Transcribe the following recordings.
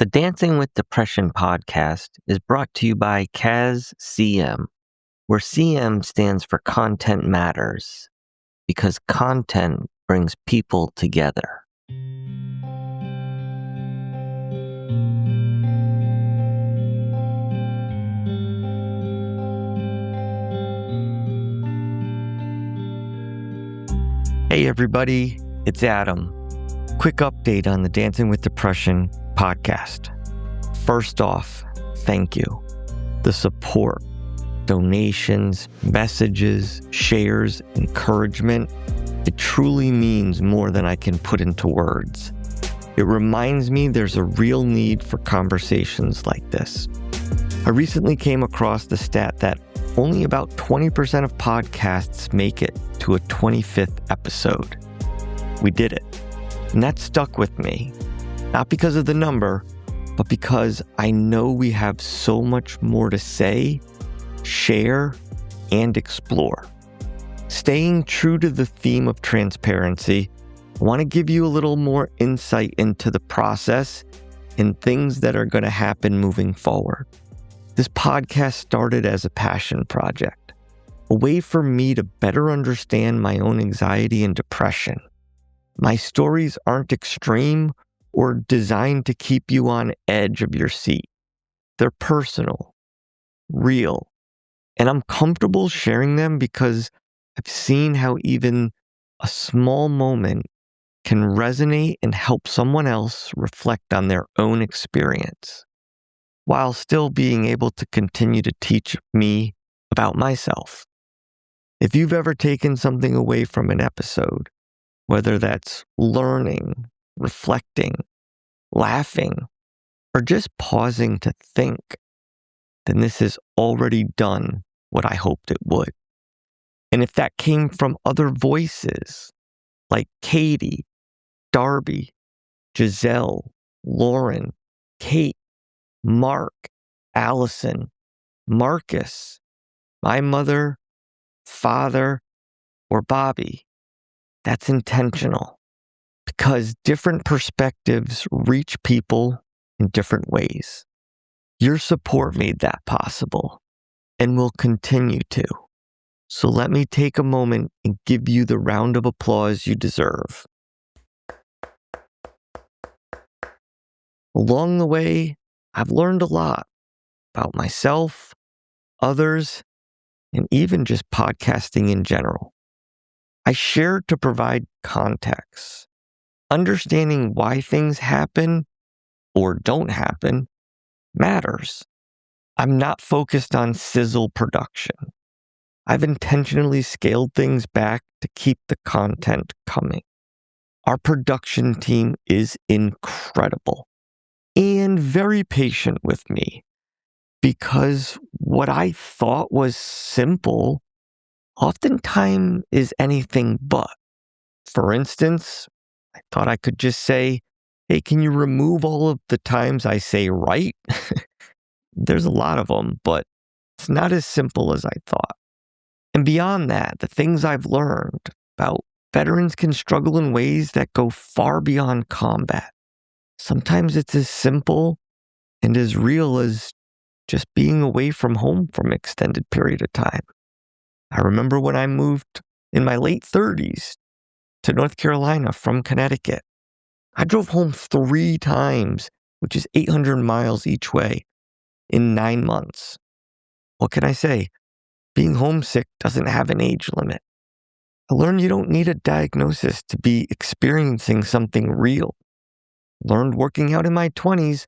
The Dancing with Depression podcast is brought to you by CAS-CM, where CM stands for Content Matters, because content brings people together. Hey everybody, it's Adam. Quick update on the Dancing with Depression podcast. First off, thank you. The support, donations, messages, shares, encouragement, it truly means more than I can put into words. It reminds me there's a real need for conversations like this. I recently came across the stat that only about 20% of podcasts make it to a 25th episode. We did it. And that stuck with me, not because of the number, but because I know we have so much more to say, share, and explore. Staying true to the theme of transparency, I want to give you a little more insight into the process and things that are going to happen moving forward. This podcast started as a passion project, a way for me to better understand my own anxiety and depression. My stories aren't extreme or designed to keep you on edge of your seat. They're personal, real, and I'm comfortable sharing them because I've seen how even a small moment can resonate and help someone else reflect on their own experience, while still being able to continue to teach me about myself. If you've ever taken something away from an episode, whether that's learning, reflecting, laughing, or just pausing to think, then this has already done what I hoped it would. And if that came from other voices like Katie, Darby, Giselle, Lauren, Kate, Mark, Allison, Marcus, my mother, father, or Bobby, that's intentional because different perspectives reach people in different ways. Your support made that possible and will continue to. So let me take a moment and give you the round of applause you deserve. Along the way, I've learned a lot about myself, others, and even just podcasting in general. I share to provide context. Understanding why things happen or don't happen matters. I'm not focused on sizzle production. I've intentionally scaled things back to keep the content coming. Our production team is incredible and very patient with me because what I thought was simple oftentimes is anything but. For instance, I thought I could just say, hey, can you remove all of the times I say right? There's a lot of them, but it's not as simple as I thought. And beyond that, the things I've learned about veterans can struggle in ways that go far beyond combat. Sometimes it's as simple and as real as just being away from home for an extended period of time. I remember when I moved in my late 30s to North Carolina from Connecticut. I drove home 3 times, which is 800 miles each way, in 9 months. What can I say? Being homesick doesn't have an age limit. I learned you don't need a diagnosis to be experiencing something real. Learned working out in my 20s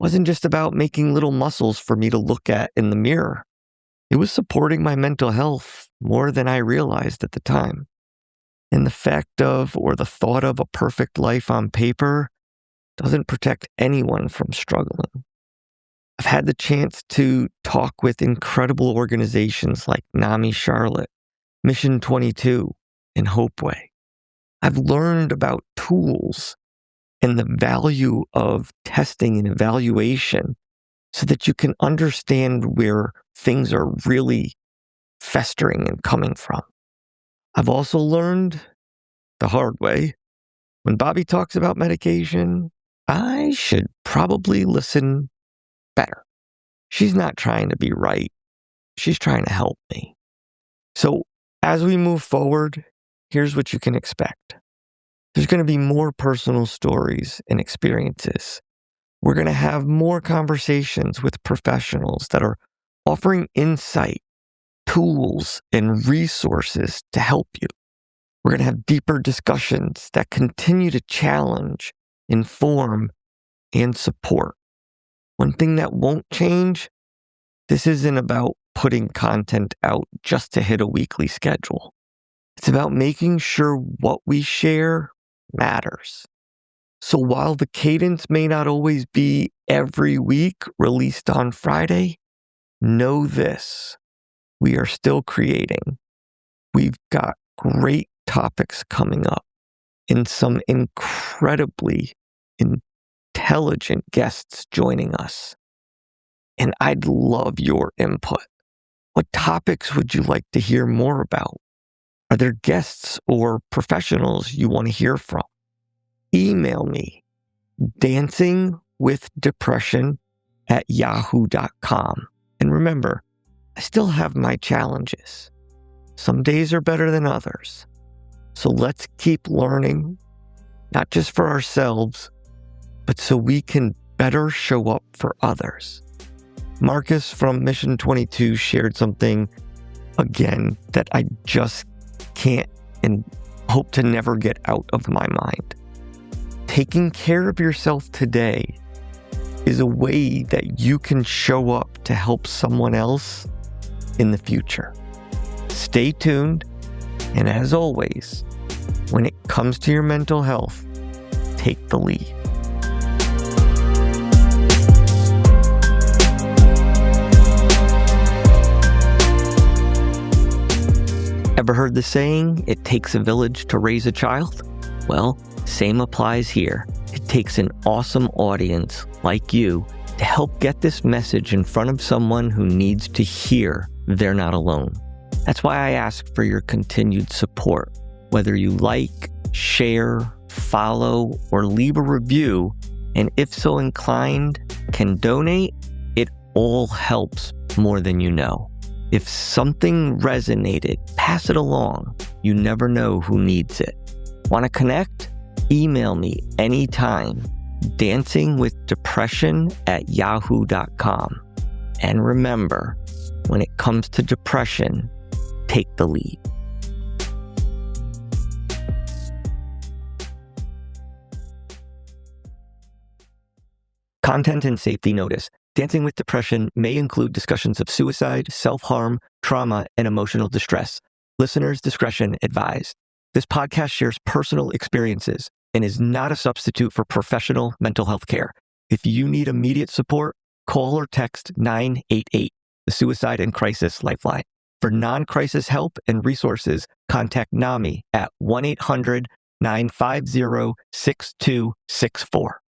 wasn't just about making little muscles for me to look at in the mirror. It was supporting my mental health more than I realized at the time. And the fact of, or the thought of, a perfect life on paper doesn't protect anyone from struggling. I've had the chance to talk with incredible organizations like NAMI Charlotte, Mission 22, and Hopeway. I've learned about tools and the value of testing and evaluation so that you can understand where things are really festering and coming from. I've also learned the hard way, when Bobby talks about medication, I should probably listen better. She's not trying to be right. She's trying to help me. So as we move forward, here's what you can expect. There's going to be more personal stories and experiences. We're going to have more conversations with professionals that are offering insight, tools, and resources to help you. We're going to have deeper discussions that continue to challenge, inform, and support. One thing that won't change, this isn't about putting content out just to hit a weekly schedule. It's about making sure what we share matters. So while the cadence may not always be every week released on Friday, know this, we are still creating. We've got great topics coming up and some incredibly intelligent guests joining us. And I'd love your input. What topics would you like to hear more about? Are there guests or professionals you want to hear from? Email me, dancingwithdepression@yahoo.com. And remember, I still have my challenges. Some days are better than others. So let's keep learning, not just for ourselves, but so we can better show up for others. Marcus from Mission 22 shared something, again, that I just can't and hope to never get out of my mind. Taking care of yourself today is a way that you can show up to help someone else in the future. Stay tuned, and as always, when it comes to your mental health, take the lead. Ever heard the saying, it takes a village to raise a child? Well, same applies here. It takes an awesome audience like you to help get this message in front of someone who needs to hear they're not alone. That's why I ask for your continued support. Whether you like, share, follow, or leave a review, and if so inclined, can donate, it all helps more than you know. If something resonated, pass it along. You never know who needs it. Want to connect? Email me anytime, dancingwithdepression@yahoo.com. And remember, when it comes to depression, take the lead. Content and safety notice. Dancing with Depression may include discussions of suicide, self-harm, trauma, and emotional distress. Listeners' discretion advised. This podcast shares personal experiences and is not a substitute for professional mental health care. If you need immediate support, call or text 988, the Suicide and Crisis Lifeline. For non-crisis help and resources, contact NAMI at 1-800-950-6264.